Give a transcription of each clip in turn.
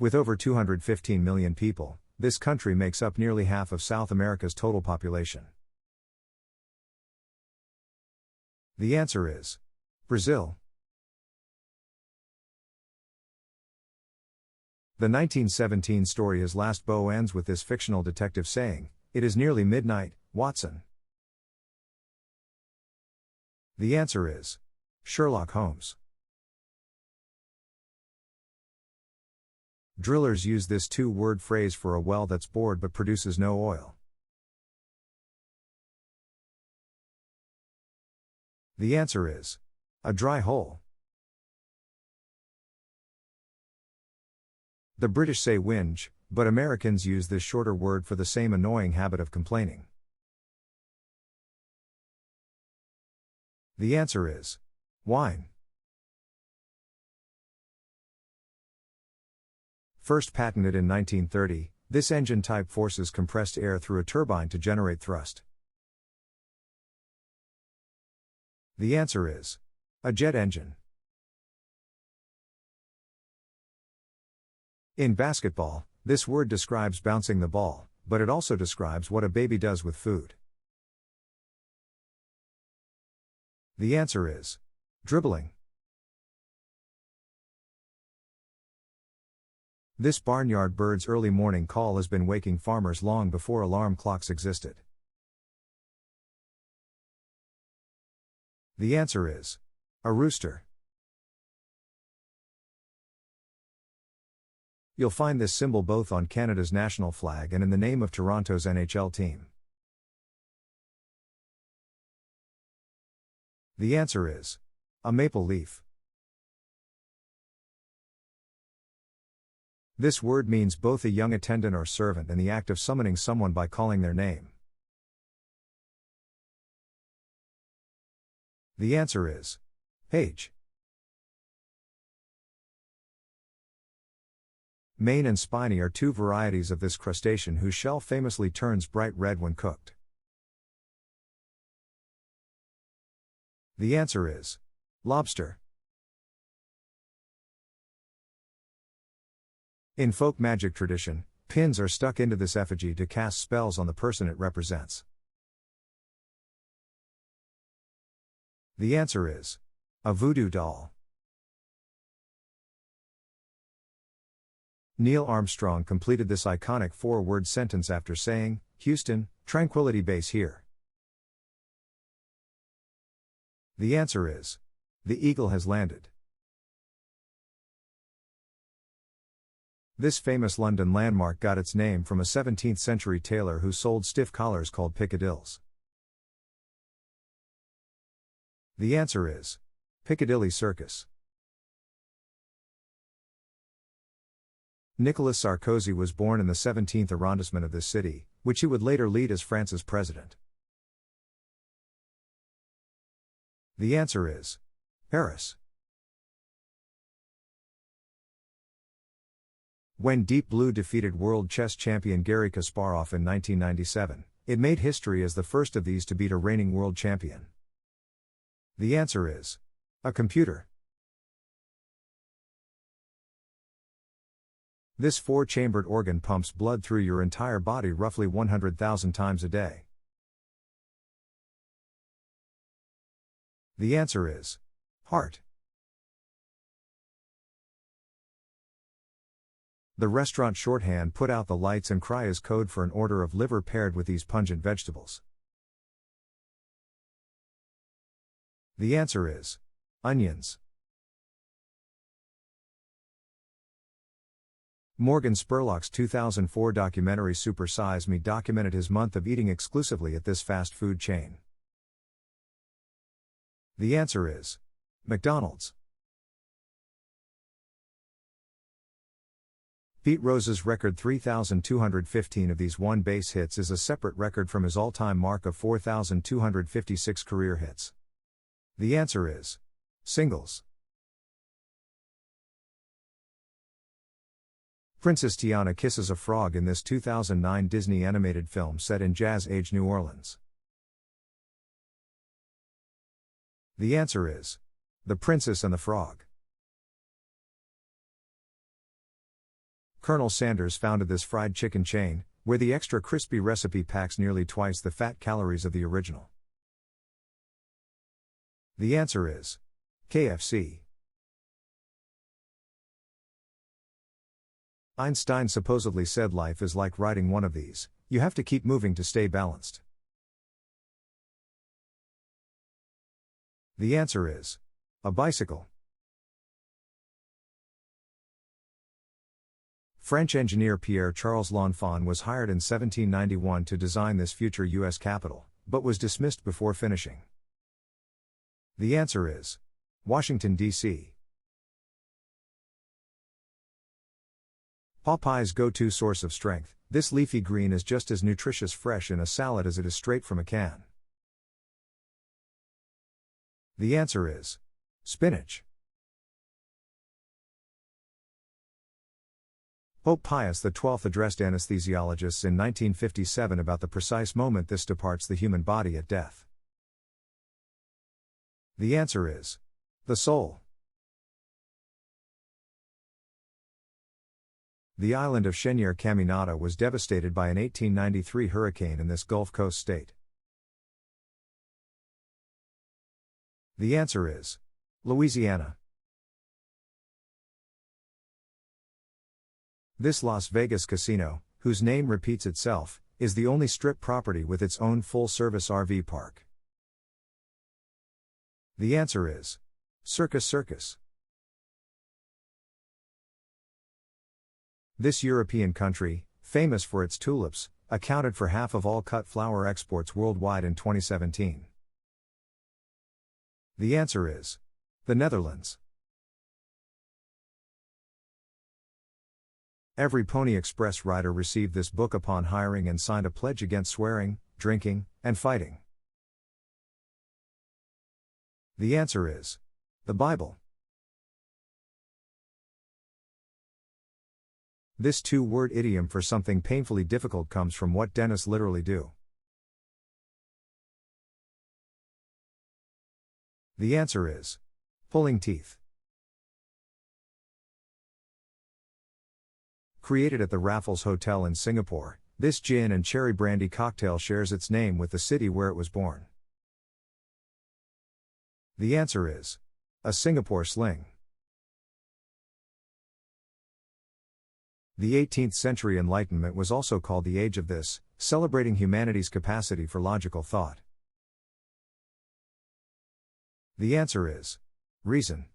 With over 215 million people, this country makes up nearly half of South America's total population. The answer is Brazil. The 1917 story His Last Beau ends with this fictional detective saying, "It is nearly midnight, Watson." The answer is Sherlock Holmes. Drillers use this two-word phrase for a well that's bored but produces no oil. The answer is a dry hole. The British say whinge, but Americans use this shorter word for the same annoying habit of complaining. The answer is whine. First patented in 1930, this engine type forces compressed air through a turbine to generate thrust. The answer is a jet engine. In basketball, this word describes bouncing the ball, but it also describes what a baby does with food. The answer is dribbling. This barnyard bird's early morning call has been waking farmers long before alarm clocks existed. The answer is a rooster. You'll find this symbol both on Canada's national flag and in the name of Toronto's NHL team. The answer is a maple leaf. This word means both a young attendant or servant and the act of summoning someone by calling their name. The answer is page. Main and spiny are two varieties of this crustacean whose shell famously turns bright red when cooked. The answer is lobster. In folk magic tradition, pins are stuck into this effigy to cast spells on the person it represents. The answer is a voodoo doll. Neil Armstrong completed this iconic four-word sentence after saying, "Houston, tranquility base here." The answer is the eagle has landed. This famous London landmark got its name from a 17th century tailor who sold stiff collars called piccadilles. The answer is Piccadilly Circus. Nicolas Sarkozy was born in the 17th arrondissement of this city, which he would later lead as France's president. The answer is Paris. When Deep Blue defeated world chess champion Garry Kasparov in 1997, it made history as the first of these to beat a reigning world champion. The answer is a computer. This four-chambered organ pumps blood through your entire body roughly 100,000 times a day. The answer is heart. The restaurant shorthand "put out the lights and cry" is code for an order of liver paired with these pungent vegetables. The answer is onions. Morgan Spurlock's 2004 documentary Super Size Me documented his month of eating exclusively at this fast food chain. The answer is McDonald's. Pete Rose's record 3,215 of these one-base hits is a separate record from his all-time mark of 4,256 career hits. The answer is singles. Princess Tiana kisses a frog in this 2009 Disney animated film set in Jazz-age New Orleans. The answer is The Princess and the Frog. Colonel Sanders founded this fried chicken chain, where the extra crispy recipe packs nearly twice the fat calories of the original. The answer is KFC. Einstein supposedly said life is like riding one of these, you have to keep moving to stay balanced. The answer is a bicycle. French engineer Pierre-Charles L'Enfant was hired in 1791 to design this future U.S. Capitol, but was dismissed before finishing. The answer is Washington, D.C. Popeye's go-to source of strength, this leafy green is just as nutritious fresh in a salad as it is straight from a can. The answer is spinach. Pope Pius XII addressed anesthesiologists in 1957 about the precise moment this departs the human body at death. The answer is the soul. The island of Cheniere Caminada was devastated by an 1893 hurricane in this Gulf Coast state. The answer is Louisiana. This Las Vegas casino, whose name repeats itself, is the only Strip property with its own full-service RV park. The answer is Circus Circus. This European country, famous for its tulips, accounted for half of all cut flower exports worldwide in 2017. The answer is the Netherlands. Every Pony Express rider received this book upon hiring and signed a pledge against swearing, drinking, and fighting. The answer is the Bible. This two-word idiom for something painfully difficult comes from what dentists literally do. The answer is pulling teeth. Created at the Raffles Hotel in Singapore, this gin and cherry brandy cocktail shares its name with the city where it was born. The answer is a Singapore sling. The 18th century Enlightenment was also called the Age of This, celebrating humanity's capacity for logical thought. The answer is reason.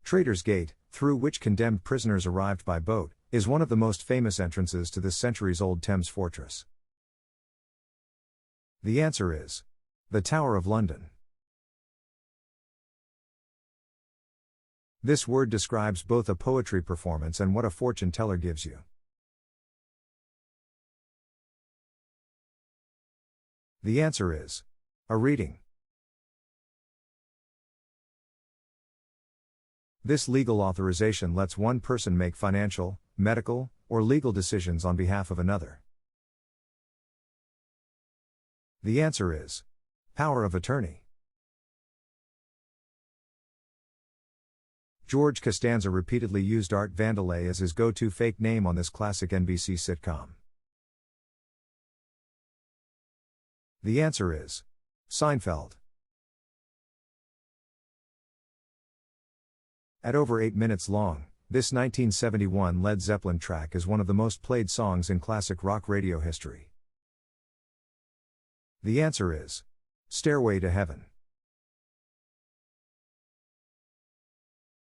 Traitor's Gate, through which condemned prisoners arrived by boat, is one of the most famous entrances to this centuries-old Thames fortress. The answer is the Tower of London. This word describes both a poetry performance and what a fortune teller gives you. The answer is a reading. This legal authorization lets one person make financial, medical, or legal decisions on behalf of another. The answer is power of attorney. George Costanza repeatedly used Art Vandelay as his go-to fake name on this classic NBC sitcom. The answer is Seinfeld. At over 8 minutes long, this 1971 Led Zeppelin track is one of the most played songs in classic rock radio history. The answer is Stairway to Heaven.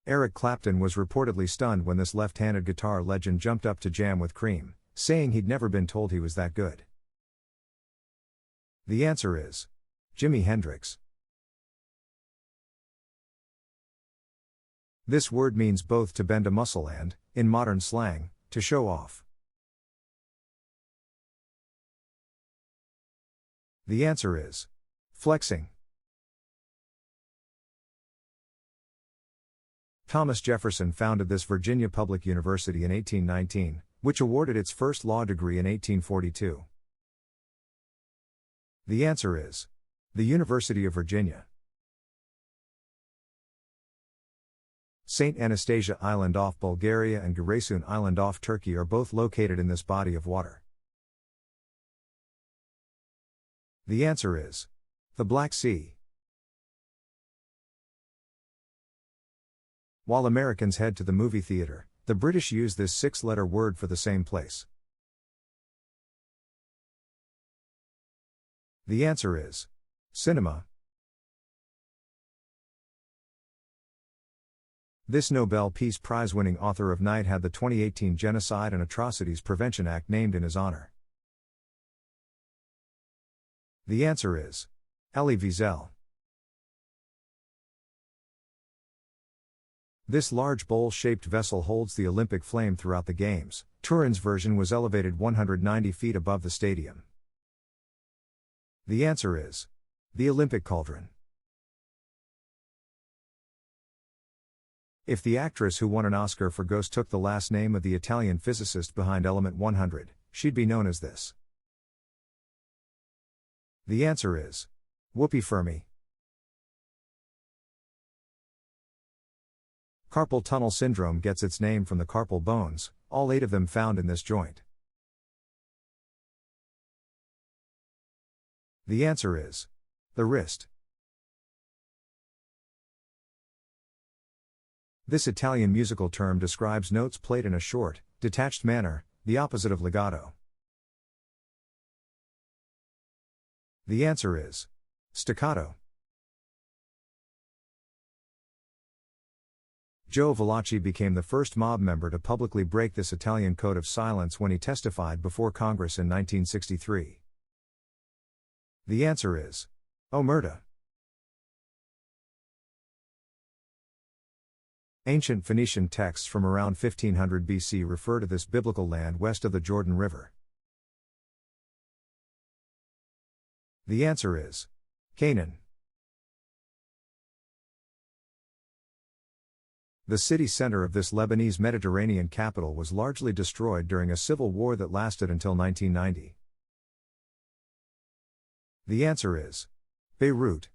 Eric Clapton was reportedly stunned when this left-handed guitar legend jumped up to jam with Cream, saying he'd never been told he was that good. The answer is Jimi Hendrix. This word means both to bend a muscle and, in modern slang, to show off. The answer is flexing. Thomas Jefferson founded this Virginia Public University in 1819, which awarded its first law degree in 1842. The answer is the University of Virginia. St. Anastasia Island off Bulgaria and Giresun Island off Turkey are both located in this body of water. The answer is the Black Sea. While Americans head to the movie theater, the British use this 6-letter word for the same place. The answer is cinema. This Nobel Peace Prize-winning author of Night had the 2018 Genocide and Atrocities Prevention Act named in his honor. The answer is Elie Wiesel. This large bowl-shaped vessel holds the Olympic flame throughout the Games. Turin's version was elevated 190 feet above the stadium. The answer is the Olympic cauldron. If the actress who won an Oscar for Ghost took the last name of the Italian physicist behind Element 100, she'd be known as this. The answer is Whoopi Fermi. Carpal tunnel syndrome gets its name from the carpal bones, all 8 of them found in this joint. The answer is the wrist. This Italian musical term describes notes played in a short, detached manner, the opposite of legato. The answer is staccato. Joe Valachi became the first mob member to publicly break this Italian code of silence when he testified before Congress in 1963. The answer is omerta. Ancient Phoenician texts from around 1500 BC refer to this biblical land west of the Jordan River. The answer is Canaan. The city center of this Lebanese Mediterranean capital was largely destroyed during a civil war that lasted until 1990. The answer is Beirut.